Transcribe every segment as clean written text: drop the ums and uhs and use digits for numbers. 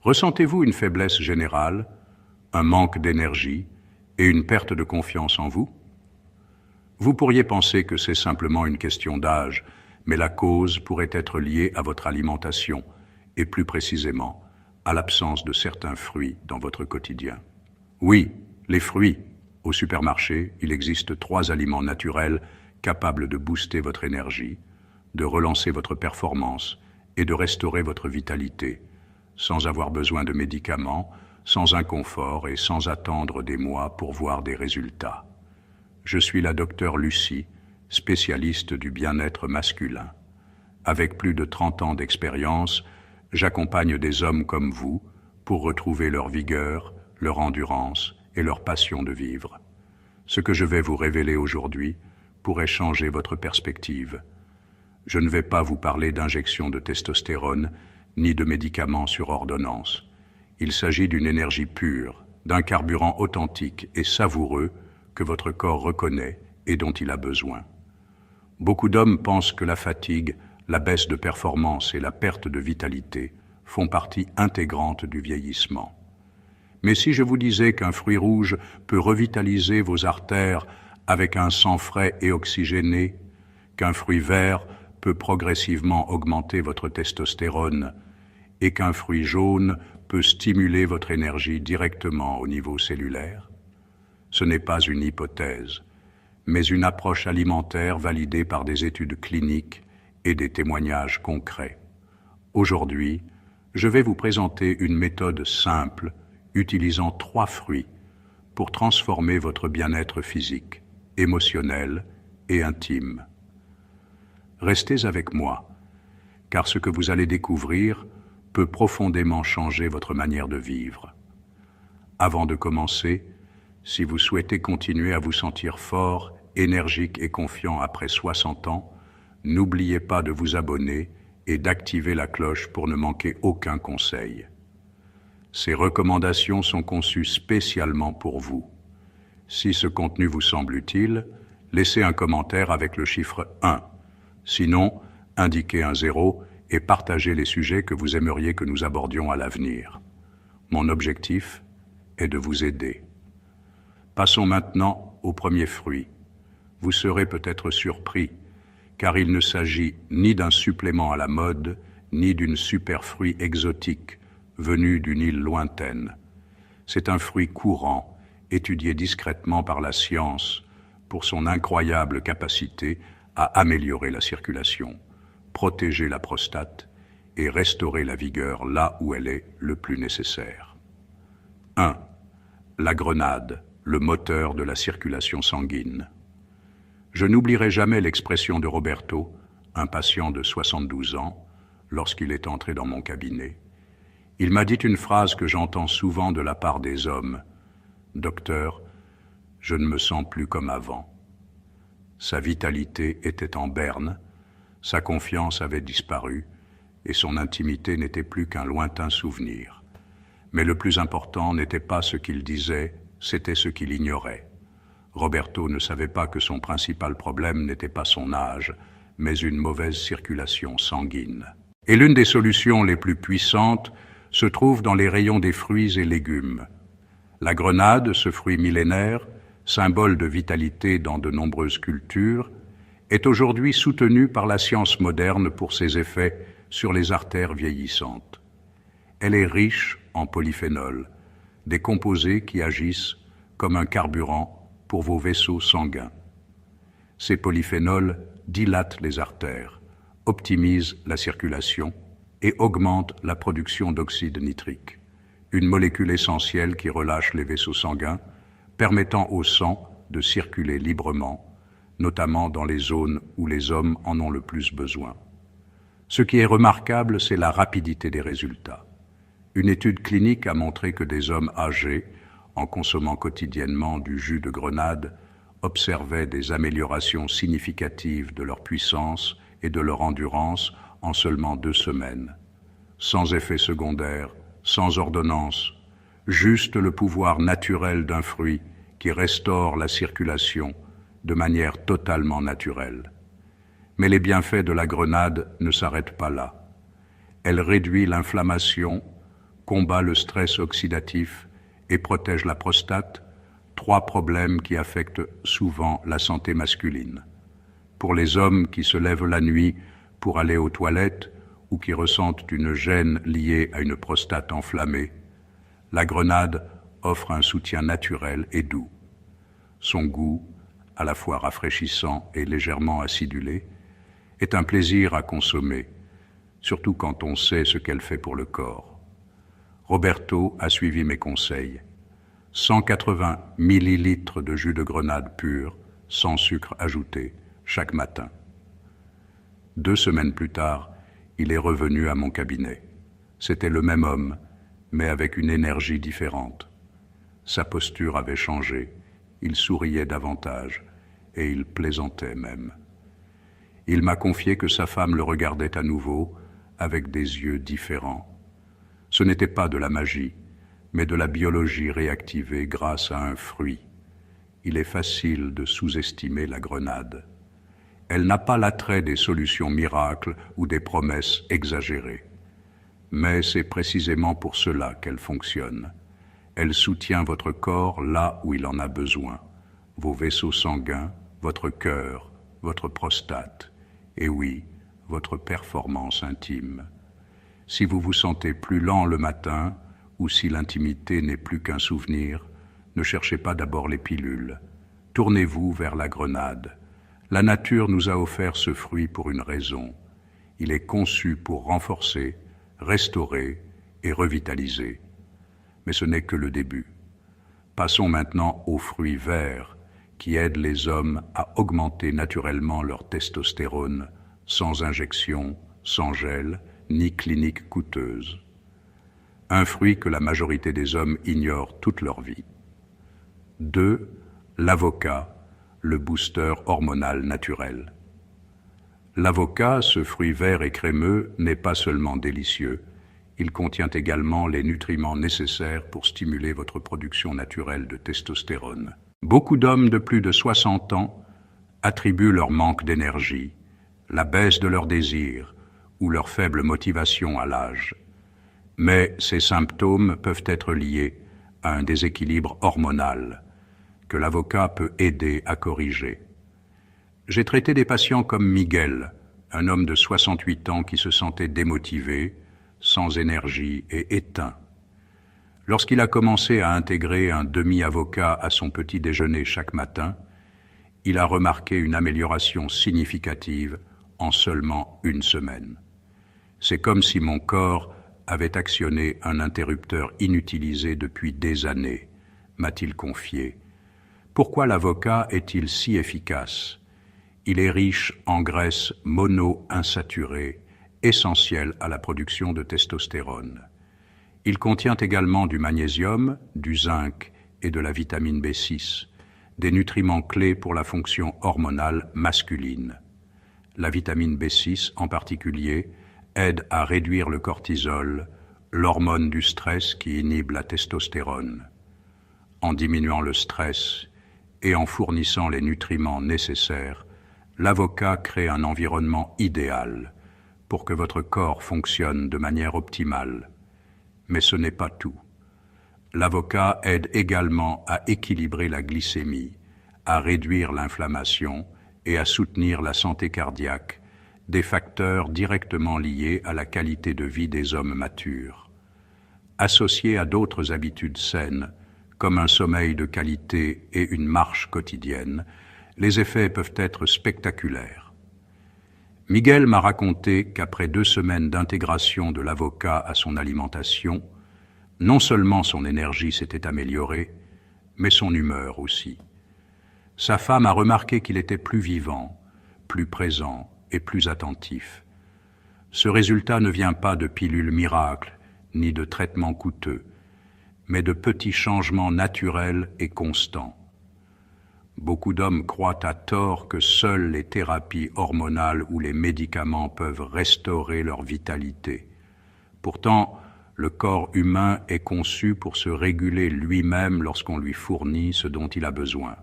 Ressentez-vous une faiblesse générale, un manque d'énergie et une perte de confiance en vous? Vous pourriez penser que c'est simplement une question d'âge, mais la cause pourrait être liée à votre alimentation et plus précisément à l'absence de certains fruits dans votre quotidien. Oui, les fruits. Au supermarché, il existe 3 aliments naturels capables de booster votre énergie, de relancer votre performance et de restaurer votre vitalité, sans avoir besoin de médicaments, sans inconfort et sans attendre des mois pour voir des résultats. Je suis la docteure Lucie, spécialiste du bien-être masculin. Avec plus de 30 ans d'expérience, j'accompagne des hommes comme vous pour retrouver leur vigueur, leur endurance et leur passion de vivre. Ce que je vais vous révéler aujourd'hui pourrait changer votre perspective. Je ne vais pas vous parler d'injection de testostérone ni de médicaments sur ordonnance. Il s'agit d'une énergie pure, d'un carburant authentique et savoureux que votre corps reconnaît et dont il a besoin. Beaucoup d'hommes pensent que la fatigue, la baisse de performance et la perte de vitalité font partie intégrante du vieillissement. Mais si je vous disais qu'un fruit rouge peut revitaliser vos artères avec un sang frais et oxygéné, qu'un fruit vert peut progressivement augmenter votre testostérone et qu'un fruit jaune peut stimuler votre énergie directement au niveau cellulaire? Ce n'est pas une hypothèse, mais une approche alimentaire validée par des études cliniques et des témoignages concrets. Aujourd'hui, je vais vous présenter une méthode simple utilisant 3 fruits pour transformer votre bien-être physique, émotionnel et intime. Restez avec moi, car ce que vous allez découvrir peut profondément changer votre manière de vivre. Avant de commencer, si vous souhaitez continuer à vous sentir fort, énergique et confiant après 60 ans, n'oubliez pas de vous abonner et d'activer la cloche pour ne manquer aucun conseil. Ces recommandations sont conçues spécialement pour vous. Si ce contenu vous semble utile, laissez un commentaire avec le chiffre 1. Sinon, indiquez un 0 et partagez les sujets que vous aimeriez que nous abordions à l'avenir. Mon objectif est de vous aider. Passons maintenant au premier fruit. Vous serez peut-être surpris, car il ne s'agit ni d'un supplément à la mode, ni d'une superfruit exotique venue d'une île lointaine. C'est un fruit courant, étudié discrètement par la science pour son incroyable capacité à améliorer la circulation, protéger la prostate et restaurer la vigueur là où elle est le plus nécessaire. 1. La grenade, le moteur de la circulation sanguine. Je n'oublierai jamais l'expression de Roberto, un patient de 72 ans, lorsqu'il est entré dans mon cabinet. Il m'a dit une phrase que j'entends souvent de la part des hommes. « Docteur, je ne me sens plus comme avant. » Sa vitalité était en berne, sa confiance avait disparu et son intimité n'était plus qu'un lointain souvenir. Mais le plus important n'était pas ce qu'il disait, c'était ce qu'il ignorait. Roberto ne savait pas que son principal problème n'était pas son âge, mais une mauvaise circulation sanguine. Et l'une des solutions les plus puissantes se trouve dans les rayons des fruits et légumes. La grenade, ce fruit millénaire, symbole de vitalité dans de nombreuses cultures, est aujourd'hui soutenue par la science moderne pour ses effets sur les artères vieillissantes. Elle est riche en polyphénols, des composés qui agissent comme un carburant pour vos vaisseaux sanguins. Ces polyphénols dilatent les artères, optimisent la circulation et augmentent la production d'oxyde nitrique, une molécule essentielle qui relâche les vaisseaux sanguins, permettant au sang de circuler librement, notamment dans les zones où les hommes en ont le plus besoin. Ce qui est remarquable, c'est la rapidité des résultats. Une étude clinique a montré que des hommes âgés, en consommant quotidiennement du jus de grenade, observaient des améliorations significatives de leur puissance et de leur endurance en seulement 2 semaines. Sans effet secondaire, sans ordonnance, juste le pouvoir naturel d'un fruit qui restaure la circulation de manière totalement naturelle. Mais les bienfaits de la grenade ne s'arrêtent pas là. Elle réduit l'inflammation, combat le stress oxydatif et protège la prostate, 3 problèmes qui affectent souvent la santé masculine. Pour les hommes qui se lèvent la nuit pour aller aux toilettes ou qui ressentent une gêne liée à une prostate enflammée, la grenade offre un soutien naturel et doux. Son goût, à la fois rafraîchissant et légèrement acidulé, est un plaisir à consommer, surtout quand on sait ce qu'elle fait pour le corps. Roberto a suivi mes conseils. 180 millilitres de jus de grenade pur, sans sucre ajouté, chaque matin. 2 semaines plus tard, il est revenu à mon cabinet. C'était le même homme, mais avec une énergie différente. Sa posture avait changé, il souriait davantage, et il plaisantait même. Il m'a confié que sa femme le regardait à nouveau, avec des yeux différents. Ce n'était pas de la magie, mais de la biologie réactivée grâce à un fruit. Il est facile de sous-estimer la grenade. Elle n'a pas l'attrait des solutions miracles ou des promesses exagérées. Mais c'est précisément pour cela qu'elle fonctionne. Elle soutient votre corps là où il en a besoin, vos vaisseaux sanguins, votre cœur, votre prostate, et oui, votre performance intime. Si vous vous sentez plus lent le matin, ou si l'intimité n'est plus qu'un souvenir, ne cherchez pas d'abord les pilules. Tournez-vous vers la grenade. La nature nous a offert ce fruit pour une raison. Il est conçu pour renforcer, restaurer et revitaliser. Mais ce n'est que le début. Passons maintenant aux fruits verts qui aident les hommes à augmenter naturellement leur testostérone, sans injection, sans gel, ni clinique coûteuse. Un fruit que la majorité des hommes ignorent toute leur vie. 2. L'avocat, le booster hormonal naturel. L'avocat, ce fruit vert et crémeux, n'est pas seulement délicieux, il contient également les nutriments nécessaires pour stimuler votre production naturelle de testostérone. Beaucoup d'hommes de plus de 60 ans attribuent leur manque d'énergie, la baisse de leur désir ou leur faible motivation à l'âge. Mais ces symptômes peuvent être liés à un déséquilibre hormonal que l'avocat peut aider à corriger. J'ai traité des patients comme Miguel, un homme de 68 ans qui se sentait démotivé, sans énergie et éteint. Lorsqu'il a commencé à intégrer un demi-avocat à son petit déjeuner chaque matin, il a remarqué une amélioration significative en seulement 1 semaine. C'est comme si mon corps avait actionné un interrupteur inutilisé depuis des années, m'a-t-il confié. Pourquoi l'avocat est-il si efficace? Il est riche en graisses mono-insaturées, essentielles à la production de testostérone. Il contient également du magnésium, du zinc et de la vitamine B6, des nutriments clés pour la fonction hormonale masculine. La vitamine B6 en particulier aide à réduire le cortisol, l'hormone du stress qui inhibe la testostérone. En diminuant le stress et en fournissant les nutriments nécessaires, l'avocat crée un environnement idéal pour que votre corps fonctionne de manière optimale. Mais ce n'est pas tout. L'avocat aide également à équilibrer la glycémie, à réduire l'inflammation et à soutenir la santé cardiaque, des facteurs directement liés à la qualité de vie des hommes matures. Associés à d'autres habitudes saines, comme un sommeil de qualité et une marche quotidienne, les effets peuvent être spectaculaires. Miguel m'a raconté qu'après 2 semaines d'intégration de l'avocat à son alimentation, non seulement son énergie s'était améliorée, mais son humeur aussi. Sa femme a remarqué qu'il était plus vivant, plus présent et plus attentif. Ce résultat ne vient pas de pilules miracles, ni de traitements coûteux, mais de petits changements naturels et constants. Beaucoup d'hommes croient à tort que seules les thérapies hormonales ou les médicaments peuvent restaurer leur vitalité. Pourtant, le corps humain est conçu pour se réguler lui-même lorsqu'on lui fournit ce dont il a besoin.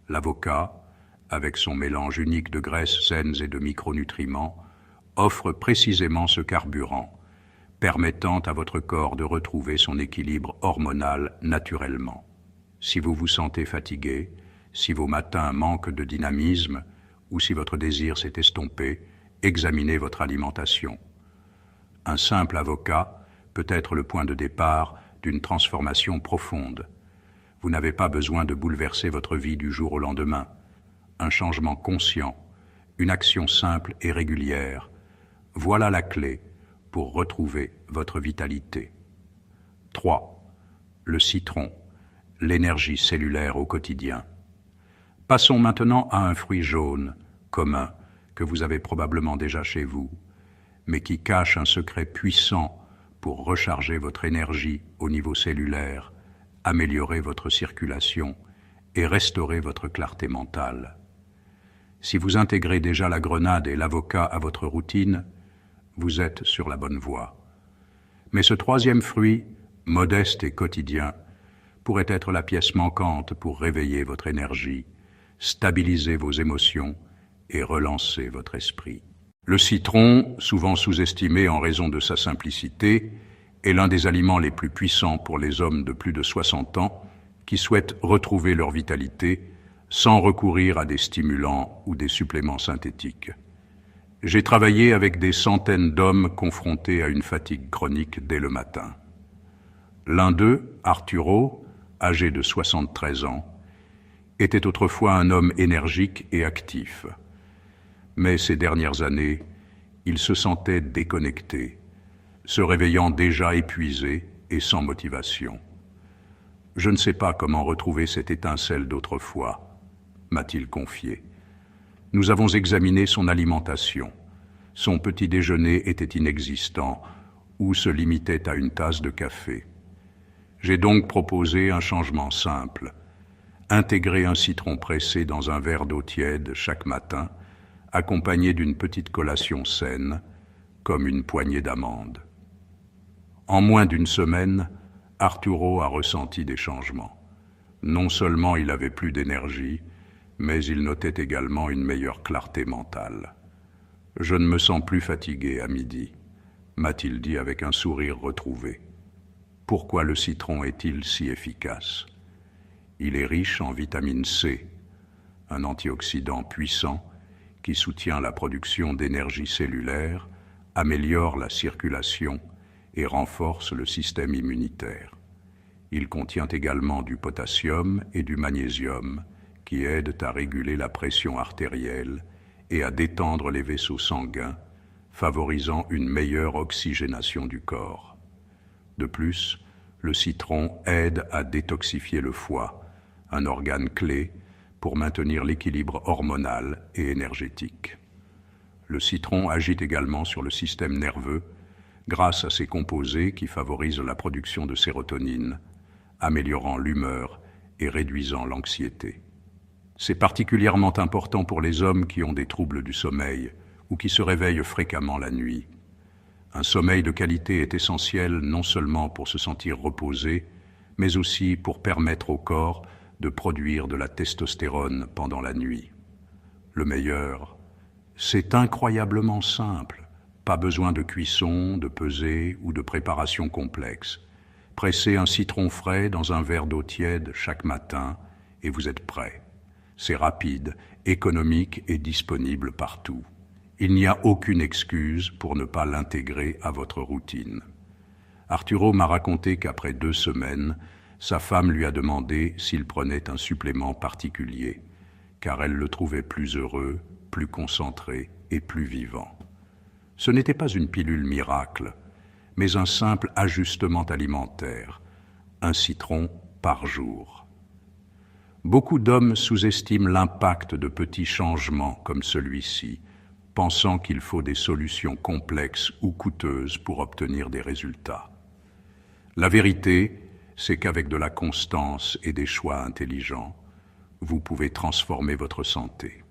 L'avocat, avec son mélange unique de graisses saines et de micronutriments, offre précisément ce carburant, permettant à votre corps de retrouver son équilibre hormonal naturellement. Si vous vous sentez fatigué, si vos matins manquent de dynamisme ou si votre désir s'est estompé, examinez votre alimentation. Un simple avocat peut être le point de départ d'une transformation profonde. Vous n'avez pas besoin de bouleverser votre vie du jour au lendemain. Un changement conscient, une action simple et régulière, voilà la clé pour retrouver votre vitalité. 3. Le citron, l'énergie cellulaire au quotidien. Passons maintenant à un fruit jaune, commun, que vous avez probablement déjà chez vous, mais qui cache un secret puissant pour recharger votre énergie au niveau cellulaire, améliorer votre circulation et restaurer votre clarté mentale. Si vous intégrez déjà la grenade et l'avocat à votre routine, vous êtes sur la bonne voie. Mais ce troisième fruit, modeste et quotidien, pourrait être la pièce manquante pour réveiller votre énergie, stabiliser vos émotions et relancer votre esprit. Le citron, souvent sous-estimé en raison de sa simplicité, est l'un des aliments les plus puissants pour les hommes de plus de 60 ans qui souhaitent retrouver leur vitalité sans recourir à des stimulants ou des suppléments synthétiques. J'ai travaillé avec des centaines d'hommes confrontés à une fatigue chronique dès le matin. L'un d'eux, Arturo, âgé de 73 ans, était autrefois un homme énergique et actif. Mais ces dernières années, il se sentait déconnecté, se réveillant déjà épuisé et sans motivation. « Je ne sais pas comment retrouver cette étincelle d'autrefois », m'a-t-il confié. Nous avons examiné son alimentation. Son petit déjeuner était inexistant ou se limitait à une tasse de café. J'ai donc proposé un changement simple. Intégrer un citron pressé dans un verre d'eau tiède chaque matin, accompagné d'une petite collation saine, comme une poignée d'amandes. En moins d'une semaine, Arturo a ressenti des changements. Non seulement il avait plus d'énergie, mais il notait également une meilleure clarté mentale. « Je ne me sens plus fatigué à midi », m'a-t-il dit avec un sourire retrouvé. Pourquoi le citron est-il si efficace? Il est riche en vitamine C, un antioxydant puissant qui soutient la production d'énergie cellulaire, améliore la circulation et renforce le système immunitaire. Il contient également du potassium et du magnésium qui aident à réguler la pression artérielle et à détendre les vaisseaux sanguins, favorisant une meilleure oxygénation du corps. De plus, le citron aide à détoxifier le foie, un organe clé pour maintenir l'équilibre hormonal et énergétique. Le citron agit également sur le système nerveux grâce à ses composés qui favorisent la production de sérotonine, améliorant l'humeur et réduisant l'anxiété. C'est particulièrement important pour les hommes qui ont des troubles du sommeil ou qui se réveillent fréquemment la nuit. Un sommeil de qualité est essentiel non seulement pour se sentir reposé, mais aussi pour permettre au corps de produire de la testostérone pendant la nuit. Le meilleur, c'est incroyablement simple. Pas besoin de cuisson, de pesée ou de préparation complexe. Pressez un citron frais dans un verre d'eau tiède chaque matin et vous êtes prêt. C'est rapide, économique et disponible partout. Il n'y a aucune excuse pour ne pas l'intégrer à votre routine. Arturo m'a raconté qu'après 2 semaines, sa femme lui a demandé s'il prenait un supplément particulier, car elle le trouvait plus heureux, plus concentré et plus vivant. Ce n'était pas une pilule miracle, mais un simple ajustement alimentaire, un citron par jour. Beaucoup d'hommes sous-estiment l'impact de petits changements comme celui-ci, pensant qu'il faut des solutions complexes ou coûteuses pour obtenir des résultats. La vérité, c'est qu'avec de la constance et des choix intelligents, vous pouvez transformer votre santé.